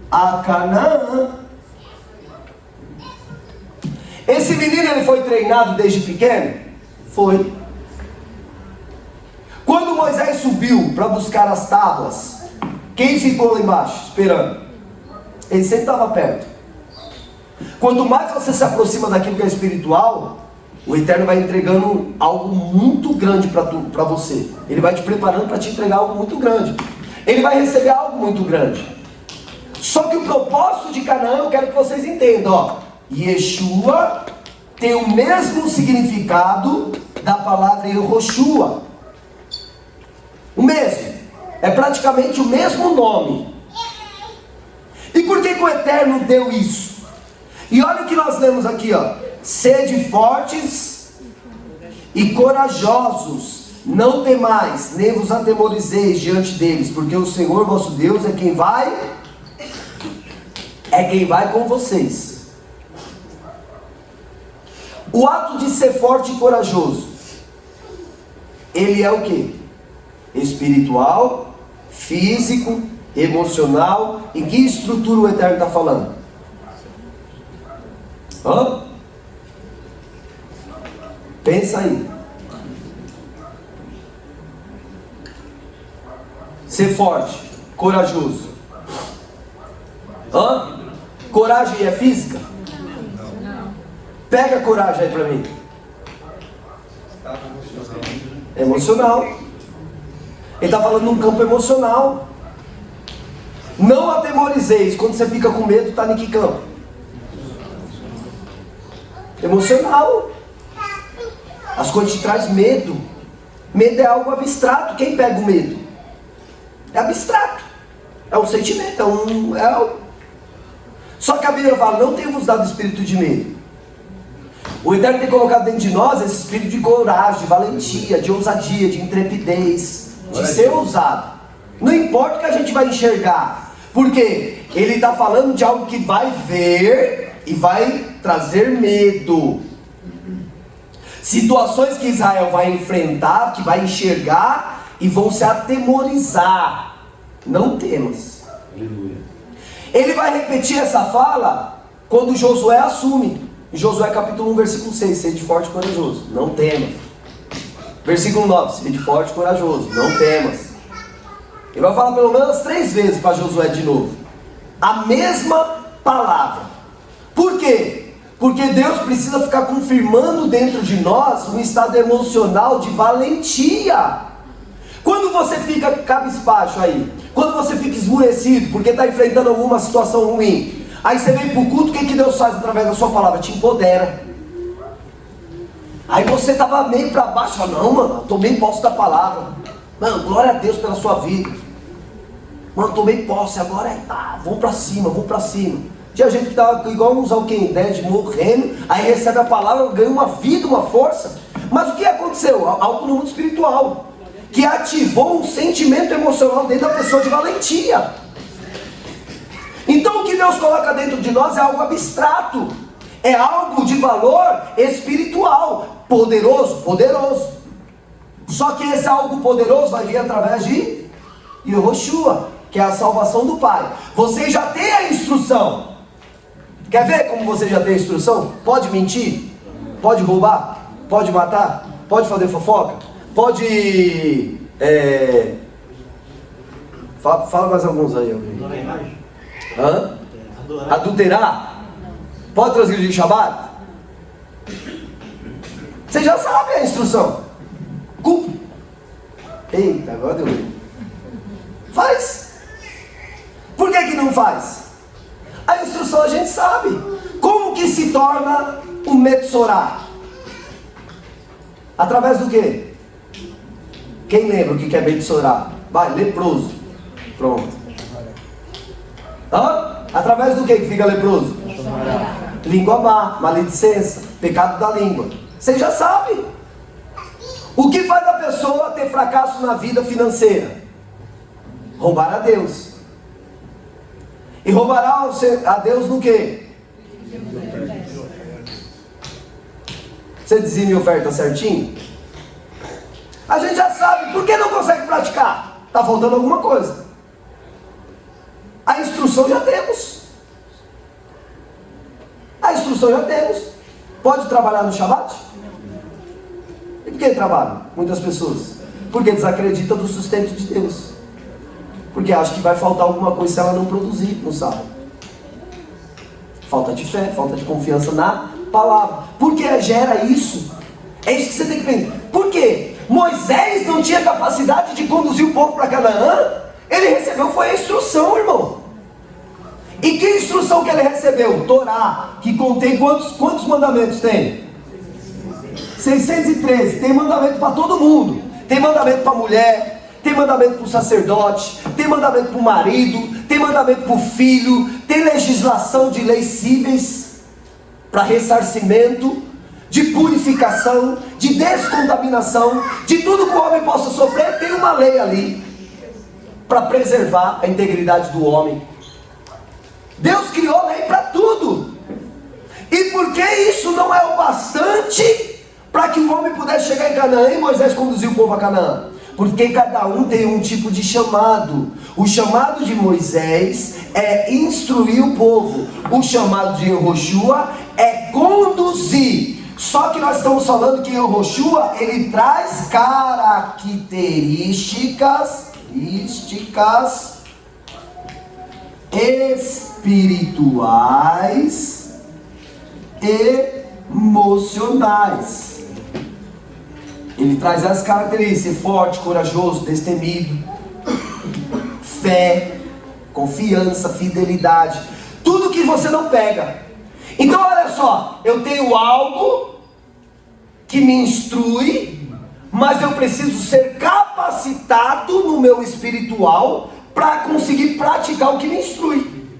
a Canaã. Esse menino, ele foi treinado desde pequeno? Foi. Quando Moisés subiu para buscar as tábuas, quem ficou lá embaixo esperando? Ele sempre estava perto. Quanto mais você se aproxima daquilo que é espiritual, o Eterno vai entregando algo muito grande para você. Ele vai te preparando para te entregar algo muito grande. Ele vai receber algo muito grande. Só que o propósito de Canaã, eu quero que vocês entendam, ó. Yeshua tem o mesmo significado da palavra Yehoshua. O mesmo. É praticamente o mesmo nome. E por que o Eterno deu isso? E olha o que nós lemos aqui, ó. Sede fortes e corajosos, não temais, nem vos atemorizeis diante deles, porque o Senhor vosso Deus é quem vai com vocês. O ato de ser forte e corajoso, ele é o que? Espiritual, físico, emocional. Em que estrutura o Eterno está falando? Hã? Pensa aí. Ser forte, corajoso. Hã? Coragem é física? Pega a coragem aí pra mim. Emocional. Ele está falando num campo emocional. Não atemorizeis. Quando você fica com medo, está em que campo? Emocional. As coisas te trazem medo. Medo é algo abstrato. Quem pega o medo? É abstrato. É um sentimento. Só que a Bíblia fala: não temos dado espírito de medo. O Eterno tem colocado dentro de nós esse espírito de coragem, de valentia, de ousadia, de intrepidez, de ser ousado. Não importa o que a gente vai enxergar. Porque ele está falando de algo que vai ver e vai trazer medo. Situações que Israel vai enfrentar, que vai enxergar e vão se atemorizar. Não temas. Aleluia. Ele vai repetir essa fala quando Josué assume. Em Josué capítulo 1, versículo 6, sede forte e corajoso, não temas. Versículo 9, sede forte e corajoso, não temas. Ele vai falar pelo menos 3 vezes para Josué de novo a mesma palavra. Por quê? Porque Deus precisa ficar confirmando dentro de nós um estado emocional de valentia. Quando você fica cabisbaixo aí, quando você fica esmurecido porque está enfrentando alguma situação ruim, aí você vem para o culto, o que Deus faz através da sua palavra? Te empodera. Aí você estava meio para baixo, fala: não, mano, eu tomei posse da palavra. Mano, glória a Deus pela sua vida. Mano, tomei posse, agora vamos para cima, vamos para cima. Tinha gente que estava igual uns Walking Dead, morrendo, aí recebe a palavra, ganha uma vida, uma força. Mas o que aconteceu? Algo no mundo espiritual, que ativou um sentimento emocional dentro da pessoa de valentia. Então o que Deus coloca dentro de nós é algo abstrato, é algo de valor espiritual, poderoso, poderoso. Só que esse algo poderoso vai vir através de Yehoshua, que é a salvação do Pai. Você já tem a instrução. Quer ver como você já tem a instrução? Pode mentir, pode roubar, pode matar, pode fazer fofoca, pode... Fala mais alguns aí. Hã? Adulterar? Pode transgredir Shabat? Você já sabe a instrução. Cumpre. Eita, agora deu ruim. Faz. Por que não faz? A instrução a gente sabe. Como que se torna o Metsorá? Através do quê? Quem lembra o que é Metsorá? Vai, leproso. Pronto. Através do que fica leproso? Língua má, maledicência, pecado da língua. Você já sabe. O que faz a pessoa ter fracasso na vida financeira? Roubar a Deus. E roubará a Deus no quê? Você dizia minha oferta certinho? A gente já sabe. Por que não consegue praticar? Está faltando alguma coisa. A instrução já temos. A instrução já temos. Pode trabalhar no Shabat? E por que trabalham? Muitas pessoas. Porque desacreditam do sustento de Deus. Porque acham que vai faltar alguma coisa se ela não produzir no sábado. Falta de fé, falta de confiança na palavra. Por que gera isso? É isso que você tem que pensar. Por quê? Moisés não tinha capacidade de conduzir o povo para Canaã. Ele recebeu foi a instrução, irmão. E que instrução que ele recebeu? Torá, que contém quantos mandamentos tem? 613. Tem mandamento para todo mundo. Tem mandamento para a mulher, tem mandamento para o sacerdote, tem mandamento para o marido, tem mandamento para o filho, tem legislação de leis cíveis para ressarcimento, de purificação, de descontaminação, de tudo que o homem possa sofrer. Tem uma lei ali para preservar a integridade do homem. Deus criou lei para tudo. E por que isso não é o bastante para que o homem pudesse chegar em Canaã e Moisés conduziu o povo a Canaã? Porque cada um tem um tipo de chamado. O chamado de Moisés é instruir o povo. O chamado de Yehoshua é conduzir. Só que nós estamos falando que Yehoshua, ele traz características espirituais, emocionais. Ele traz as características: ser forte, corajoso, destemido, fé, confiança, fidelidade. Tudo que você não pega. Então olha só, eu tenho algo que me instrui, mas eu preciso ser capacitado no meu espiritual para conseguir praticar o que me instrui.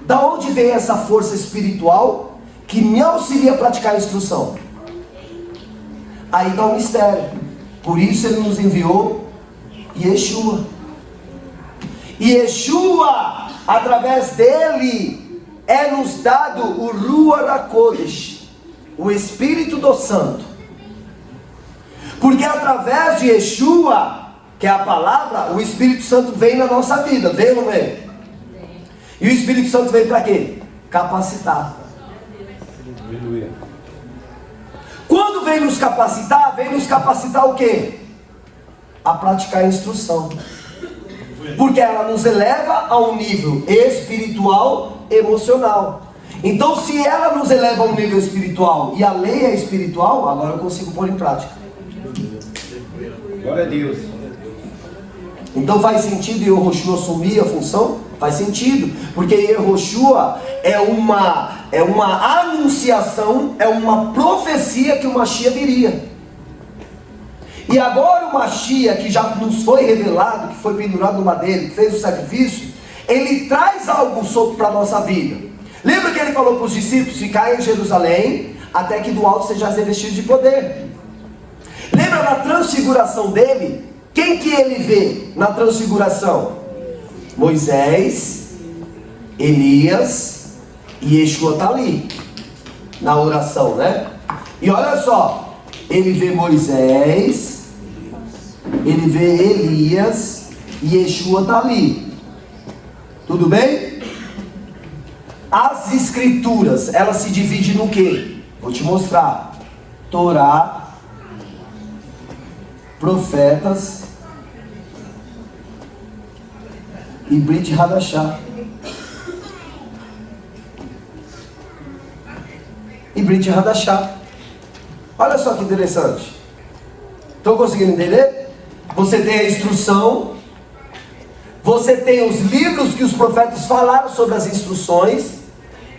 Da onde vem essa força espiritual que me auxilia a praticar a instrução? Aí está o mistério. Por isso ele nos enviou Yeshua. E Yeshua, através dele, é nos dado o Ruach HaKodesh, o Espírito do Santo. Porque através de Yeshua, que é a palavra, o Espírito Santo vem na nossa vida. Vem ou não vem? E o Espírito Santo vem para quê? Capacitar. Aleluia. Quando vem nos capacitar o quê? A praticar a instrução. Porque ela nos eleva a um nível espiritual, emocional. Então se ela nos eleva a um nível espiritual e a lei é espiritual, agora eu consigo pôr em prática. Glória a Deus. Então faz sentido Yehoshua assumir a função? Faz sentido, porque Yehoshua é uma anunciação, é uma profecia que o Mashiach viria. E agora o Mashiach, que já nos foi revelado, que foi pendurado no madeiro, que fez o sacrifício, Ele traz algo para a nossa vida. Lembra que ele falou para os discípulos ficar em Jerusalém até que do alto sejais revestidos de poder? Lembra da transfiguração dele? Quem que ele vê na transfiguração? Moisés, Elias e Yeshua está ali na oração, né? E olha só, ele vê Moisés, ele vê Elias e Yeshua está ali. Tudo bem? As escrituras, elas se dividem no quê? Vou te mostrar. Torá, profetas e Brit Hadashah. E Brit Hadashah. Olha só que interessante. Estão conseguindo entender? Você tem a instrução, você tem os livros que os profetas falaram sobre as instruções,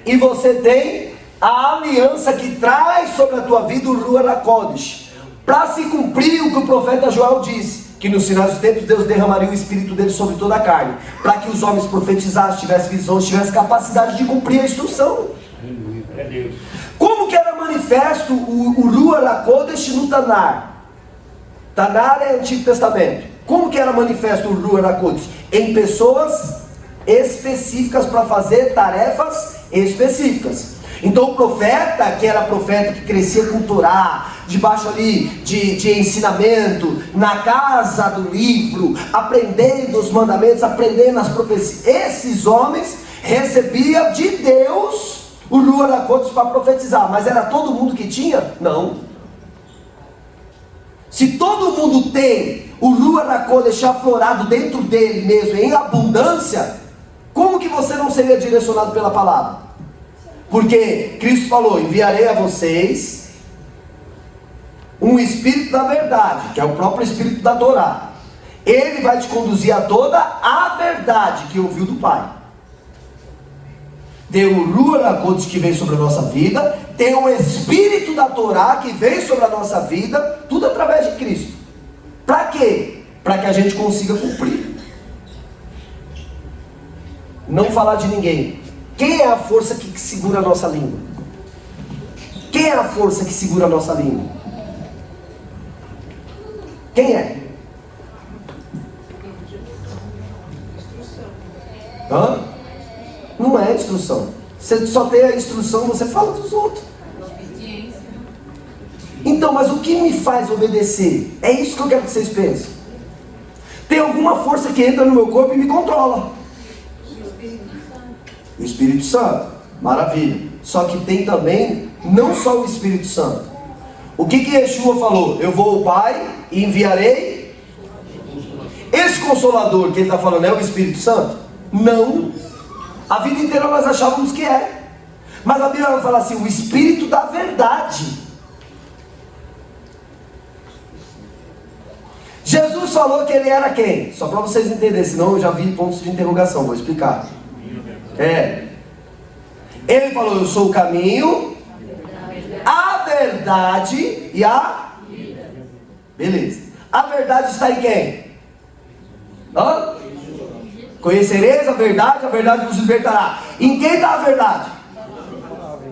e você tem a aliança que traz sobre a tua vida o Ruach HaKodesh, para se cumprir o que o profeta Joel disse, que nos finais dos tempos Deus derramaria o Espírito dele sobre toda a carne, para que os homens profetizassem, tivessem visões, tivessem capacidade de cumprir a instrução. Como que era manifesto o Ruach HaKodesh no Tanar? Tanar é Antigo Testamento. Como que era manifesto o Ruach HaKodesh? Em pessoas específicas para fazer tarefas específicas. Então o profeta, que era profeta que crescia com Torá, debaixo ali de ensinamento, na casa do livro, aprendendo os mandamentos, aprendendo as profecias, esses homens recebiam de Deus o Ruach HaKodesh para profetizar. Mas era todo mundo que tinha? Não. Se todo mundo tem o Ruach HaKodesh aflorado dentro dele mesmo, em abundância, como que você não seria direcionado pela palavra? Porque Cristo falou, enviarei a vocês um Espírito da verdade, que é o próprio Espírito da Torá. Ele vai te conduzir a toda a verdade que ouviu do Pai. Tem o Ruach HaKodesh que vem sobre a nossa vida, tem o Espírito da Torá que vem sobre a nossa vida, tudo através de Cristo. Para quê? Para que a gente consiga cumprir. Não falar de ninguém. Quem é a força que segura a nossa língua? Quem é a força que segura a nossa língua? Quem é? Hã? Não é instrução. Você só tem a instrução, você fala dos outros. Então, mas o que me faz obedecer? É isso que eu quero que vocês pensem. Tem alguma força que entra no meu corpo e me controla. O Espírito Santo, maravilha. Só que tem também, não só o Espírito Santo. O que Yeshua falou? Eu vou ao Pai e enviarei. Esse Consolador que ele está falando é o Espírito Santo? Não. A vida inteira nós achávamos que é. Mas a Bíblia vai falar assim, o Espírito da verdade. Jesus falou que ele era quem? Só para vocês entenderem, senão eu já vi pontos de interrogação, vou explicar. Ele falou, eu sou o caminho, a verdade e a vida. Beleza. A verdade está em quem? Hã? Conhecereis a verdade vos libertará. Em quem está a verdade?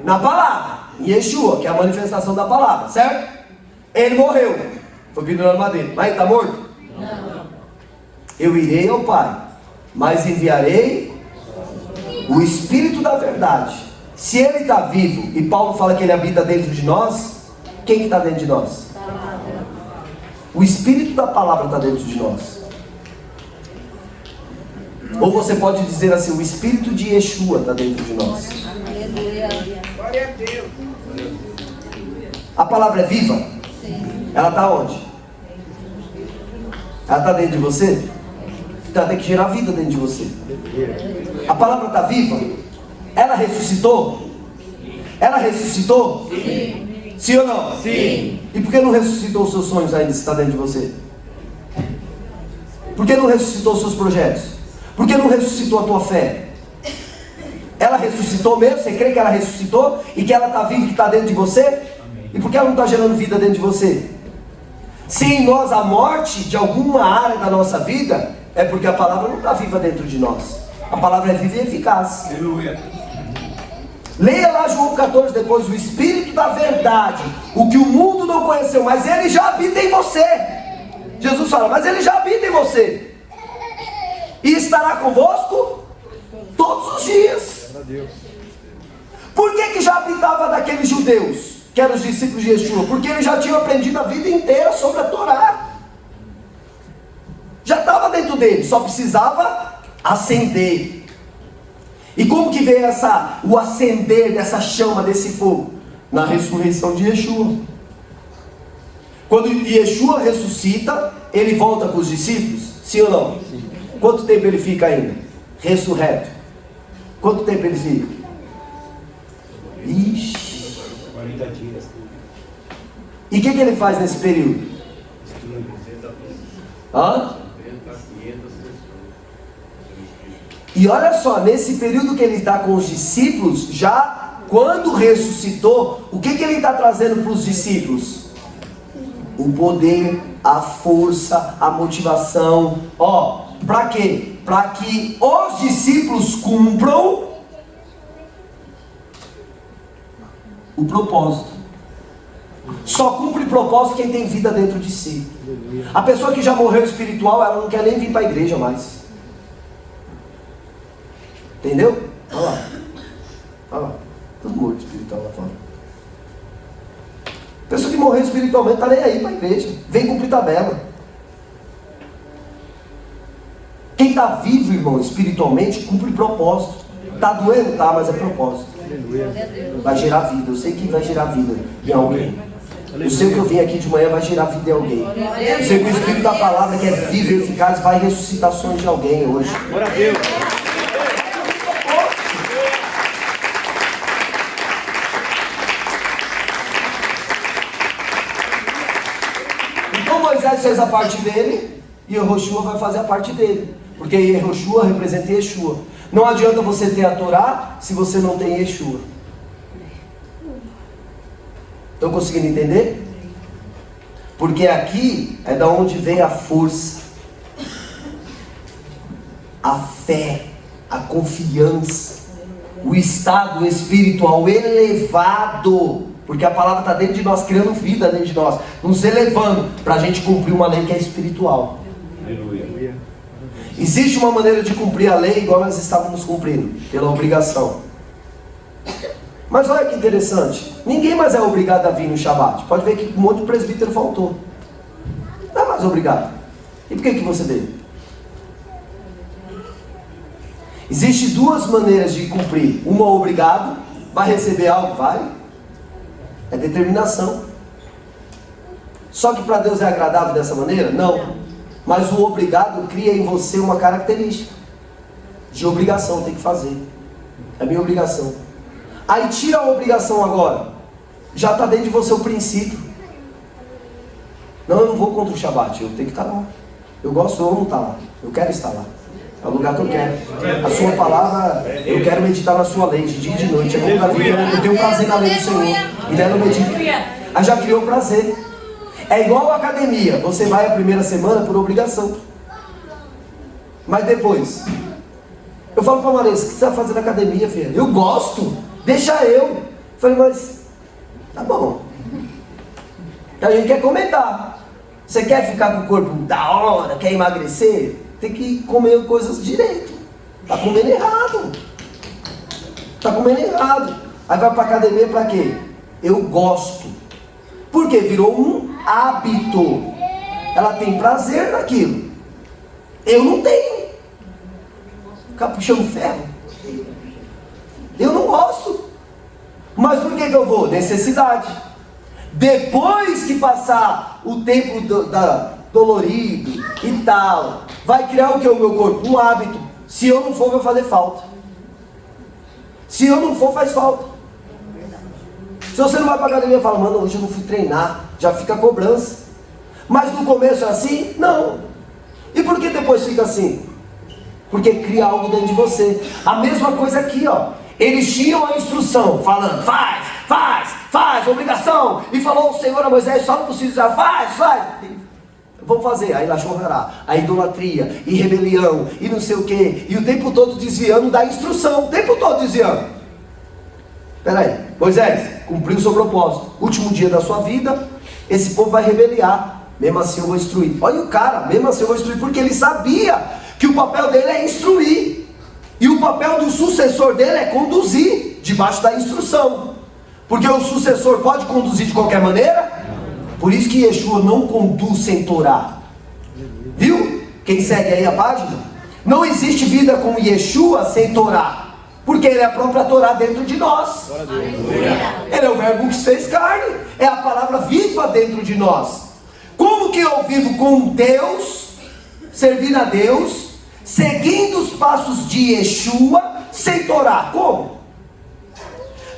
Na palavra. Em Yeshua, que é a manifestação da palavra, certo? Ele morreu, foi pendurado no madeiro, mas ele está morto? Não. Eu irei ao Pai, mas enviarei o Espírito da verdade. Se ele está vivo, e Paulo fala que ele habita dentro de nós, quem que está dentro de nós? O Espírito da palavra está dentro de nós. Ou você pode dizer assim, o Espírito de Yeshua está dentro de nós. Glória a Deus. A palavra é viva? Sim. Ela está onde? Ela está dentro de você? Então ela tem que gerar vida dentro de você. A palavra está viva? Ela ressuscitou? Ela ressuscitou? Sim. Sim ou não? Sim. E por que não ressuscitou os seus sonhos ainda se está dentro de você? Por que não ressuscitou os seus projetos? Por que não ressuscitou a tua fé? Ela ressuscitou mesmo? Você crê que ela ressuscitou? E que ela está viva e que está dentro de você? E por que ela não está gerando vida dentro de você? Se em nós a morte de alguma área da nossa vida, é porque a palavra não está viva dentro de nós. A A palavra é viva e eficaz. Aleluia. Leia lá João 14 depois, o Espírito da verdade, o que o mundo não conheceu, mas ele já habita em você. Jesus fala, mas ele já habita em você. E estará convosco todos os dias. Por que já habitava daqueles judeus, que eram os discípulos de Yeshua? Porque eles já tinham aprendido a vida inteira sobre a Torá. Já estava dentro deles, só precisava acender. E como que veio o acender dessa chama, desse fogo? Na ressurreição de Yeshua. Quando Yeshua ressuscita, ele volta com os discípulos? Sim ou não? Sim. Quanto tempo ele fica ainda? Ressurreto. Quanto tempo ele fica? Ixi. 40 dias. E o que ele faz nesse período? Hã? E olha só, nesse período que ele está com os discípulos, já quando ressuscitou, o que ele está trazendo para os discípulos? O poder, a força, a motivação. Ó, para quê? Para que os discípulos cumpram o propósito. Só cumpre propósito quem tem vida dentro de si. A pessoa que já morreu espiritual, ela não quer nem vir para a igreja mais. Entendeu? Olha lá. Olha lá. Tudo morto espiritual lá fora. A pessoa que morreu espiritualmente está nem aí para a igreja. Vem cumprir tabela. Quem está vivo, irmão, espiritualmente, cumpre propósito. Está doendo? Tá, mas é propósito. Vai gerar vida. Eu sei que vai gerar vida em alguém. Eu sei que eu vim aqui de manhã vai gerar vida em alguém. Eu sei que o Espírito da Palavra, que é vivo e eficaz, vai ressuscitar sonhos de alguém hoje. Glória a Deus. Então Moisés fez a parte dele e Yehoshua vai fazer a parte dele. Porque Yehoshua representa Yeshua. Não adianta você ter a Torá se você não tem Yeshua. Estão conseguindo entender? Porque aqui é da onde vem a força, a fé, a confiança, o estado espiritual elevado. Porque a palavra está dentro de nós, criando vida dentro de nós, nos elevando para a gente cumprir uma lei que é espiritual. Aleluia. Existe uma maneira de cumprir a lei igual nós estávamos cumprindo, pela obrigação. Mas olha que interessante, ninguém mais é obrigado a vir no Shabat. Pode ver que um monte de presbítero faltou. Não é mais obrigado. E por que você veio? Existem duas maneiras de cumprir. Uma obrigado, vai receber algo, vai. É determinação. Só que para Deus é agradável dessa maneira? Não. Mas o obrigado cria em você uma característica de obrigação, tem que fazer. É minha obrigação. Aí tira a obrigação agora. Já está dentro de você o princípio. Não, eu não vou contra o Shabat, eu tenho que estar lá. Eu gosto, eu amo estar lá. Eu quero estar lá. É o lugar que eu quero. A sua palavra, eu quero meditar na sua lei, de dia e de noite. É bom da vida, eu tenho prazer na lei do Senhor. E nela eu medito. Aí já criou prazer. É igual a academia. Você vai a primeira semana por obrigação. Mas depois, eu falo para a Marisa, o que você vai fazer na academia, filha? Eu gosto, deixa eu. Eu falei, mas tá bom. A gente quer comentar. Você quer ficar com o corpo da hora, quer emagrecer? Tem que comer coisas direito. Tá comendo errado. Tá comendo errado. Aí vai para a academia para quê? Eu gosto. Porque virou um hábito. Ela tem prazer naquilo. Eu não tenho. Ficar puxando ferro. Eu não gosto. Mas por que eu vou? Necessidade. Depois que passar o tempo dolorido e tal, vai criar o que? O meu corpo? Um hábito. Se eu não for, vai fazer falta. Se eu não for, faz falta. Se você não vai para a academia e fala, mano, hoje eu não fui treinar, já fica a cobrança. Mas no começo é assim? Não. E por que depois fica assim? Porque cria algo dentro de você. A mesma coisa aqui, ó. Eles tinham a instrução, falando, faz, obrigação. E falou o Senhor a Moisés, só não precisa, faz. vão fazer, aí lá chorará, a idolatria, e rebelião, e não sei o que, e o tempo todo desviando da instrução, o tempo todo desviando. Peraí, Moisés, cumpriu o seu propósito, último dia da sua vida, esse povo vai rebeliar, mesmo assim eu vou instruir. Olha o cara, mesmo assim eu vou instruir, porque ele sabia que o papel dele é instruir, e o papel do sucessor dele é conduzir, debaixo da instrução, porque o sucessor pode conduzir de qualquer maneira. Por isso que Yeshua não conduz sem Torá. Viu? Quem segue aí a página? Não existe vida com Yeshua sem Torá, porque ele é a própria Torá dentro de nós. Ele é o verbo que se fez carne, é a palavra viva dentro de nós. Como que eu vivo com Deus, servindo a Deus, seguindo os passos de Yeshua sem Torá? Como?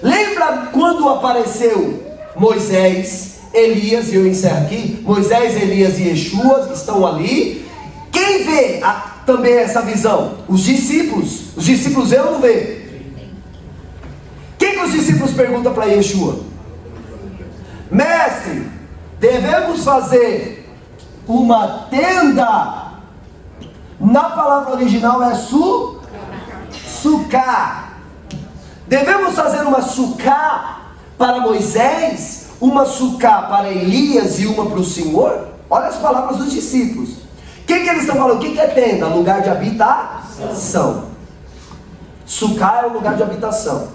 Lembra quando apareceu Moisés, Elias, e eu encerro aqui, Moisés, Elias e Yeshua estão ali. Quem vê também essa visão? Os discípulos. Os discípulos vê ou não vê? Quem que os discípulos perguntam para Yeshua? Mestre, devemos fazer uma tenda? Na palavra original é sucá. Devemos fazer uma sucá para Moisés, uma sucá para Elias e uma para o Senhor? Olha as palavras dos discípulos. O que eles estão falando? O que é tenda? Lugar de habitação. Sucá é o lugar de habitação,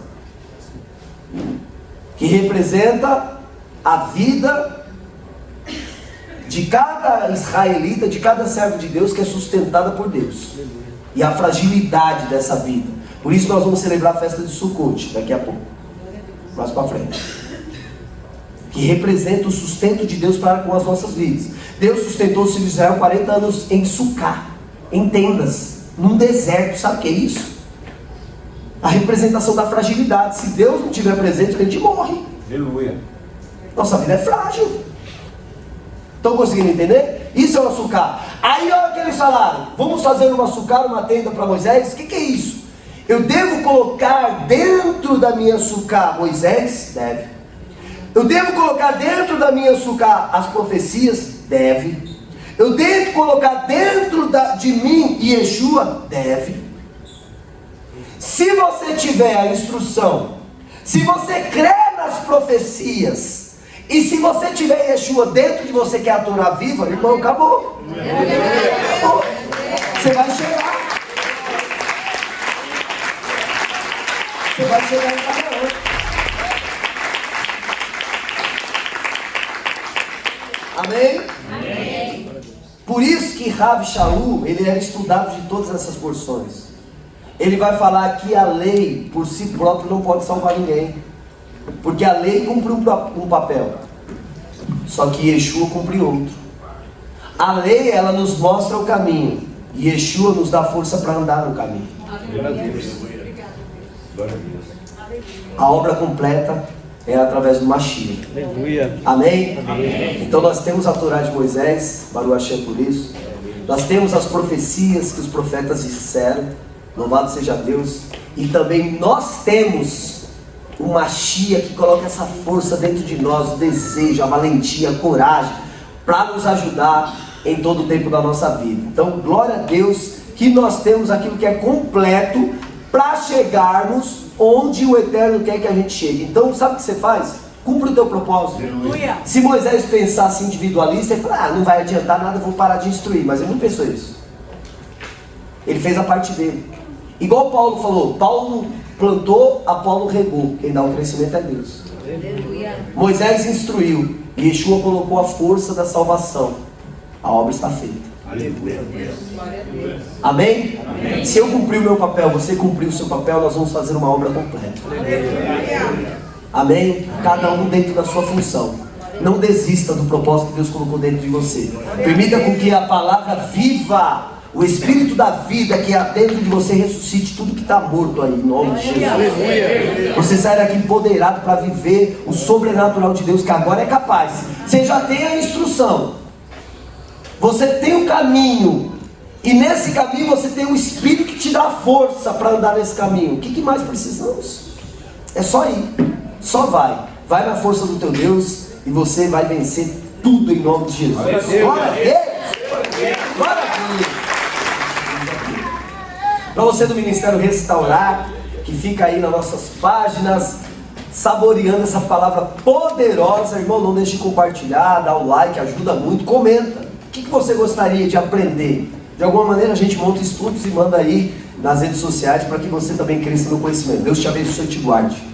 que representa a vida de cada israelita, de cada servo de Deus, que é sustentada por Deus, e a fragilidade dessa vida. Por isso nós vamos celebrar a festa de Sukkot daqui a pouco, mais para frente, que representa o sustento de Deus para com as nossas vidas. Deus sustentou os filhos de Israel 40 anos em Sucá, em tendas, num deserto. Sabe o que é isso? A representação da fragilidade. Se Deus não estiver presente, a gente morre. Aleluia. Nossa vida é frágil. Estão conseguindo entender? Isso é o Sucá. Aí olha o que eles falaram: vamos fazer uma Sucá, uma tenda para Moisés. O que é isso? Eu devo colocar dentro da minha Sucá Moisés? Deve. Eu devo colocar dentro da minha Sucá as profecias? Deve. Eu devo colocar dentro de mim Yeshua? Deve. Se você tiver a instrução, se você crê nas profecias, e se você tiver Yeshua dentro de você, que é a Torá viva, irmão, acabou. Acabou. Você vai chegar. Você vai chegar em Canaã. Amém? Amém? Por isso que Rav Shaul, ele era estudado de todas essas porções. Ele vai falar que a lei por si própria não pode salvar ninguém, porque a lei cumpre um papel, só que Yeshua cumpre outro. A lei, ela nos mostra o caminho, e Yeshua nos dá força para andar no caminho. A obra completa é através do Mashiach. Amém? Amém? Então nós temos a Torá de Moisés, Baruch Hashem por isso. Nós temos as profecias que os profetas disseram, louvado seja Deus. E também nós temos o Mashiach, que coloca essa força dentro de nós, o desejo, a valentia, a coragem, para nos ajudar em todo o tempo da nossa vida. Então glória a Deus que nós temos aquilo que é completo para chegarmos onde o Eterno quer que a gente chegue. Então sabe o que você faz? Cumpre o teu propósito. Aleluia. Se Moisés pensasse individualista, ele fala, não vai adiantar nada, vou parar de instruir. Mas ele não pensou isso. Ele fez a parte dele. Igual Paulo falou, Paulo plantou, Apolo regou. Quem dá o crescimento é Deus. Aleluia. Moisés instruiu, e Yeshua colocou a força da salvação. A obra está feita. Aleluia. Amém? Amém? Se eu cumprir o meu papel, você cumpriu o seu papel, nós vamos fazer uma obra completa. Aleluia. Amém? Cada um dentro da sua função. Não desista do propósito que Deus colocou dentro de você. Permita com que a palavra viva, o Espírito da vida que há dentro de você, ressuscite tudo que está morto aí, em nome de Jesus. Aleluia. Você sai daqui empoderado para viver o sobrenatural de Deus, que agora é capaz. Você já tem a instrução, você tem o caminho, e nesse caminho você tem o Espírito que te dá força para andar nesse caminho. O que mais precisamos? É só ir, só vai na força do teu Deus, e você vai vencer tudo em nome de Jesus. Glória a Deus. Glória a Deus. Para você do Ministério Restaurar, que fica aí nas nossas páginas, saboreando essa palavra poderosa, irmão, não deixe de compartilhar, dá o like, ajuda muito, comenta. O que você gostaria de aprender? De alguma maneira a gente monta estudos e manda aí nas redes sociais para que você também cresça no conhecimento. Deus te abençoe e te guarde.